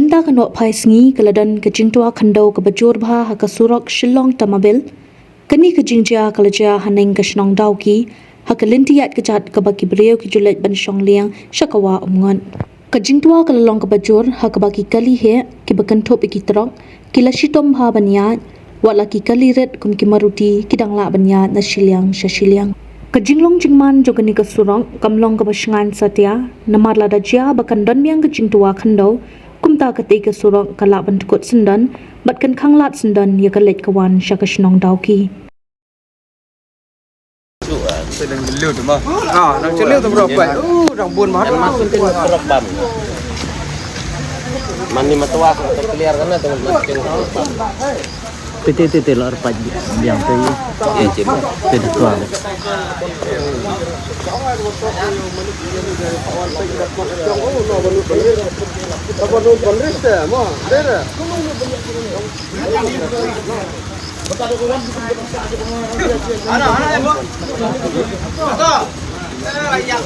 Kumta kanok pai sengi kaladan kejing tua kandau ke bajur bah ha kasurok Shillong tamabil. Kani kejing jia kalaja haneng ke shnong dauki ha kalintiat kejat ke baki beriau ke julet ban shong liang syakawa umngon. Kejing tua kalalong ke bajur ha ke baki kali he ki bakentop iki terok kila shitom ha banyat wat laki kali ret kum ki maruti kidang la banyat na shiliang syashiliang. Kejinglong jingman jogani ke surong kamlong ke basyangan satya namar lada jia bakan don miang kejing tua kandau kumta ketika surong kalak bentukut sendan batkan kanglat sendan ya kalet kawan syakashnong dauki. Sedang jeliu tu mah. Nang jeliu tu berapa? Nang bun mah. Masuk ke truk bam. Mani matua tu clear kan tu macam. PT lor paj yang tu Ya cip. PT tua. Ana, ibu. Betul. Yang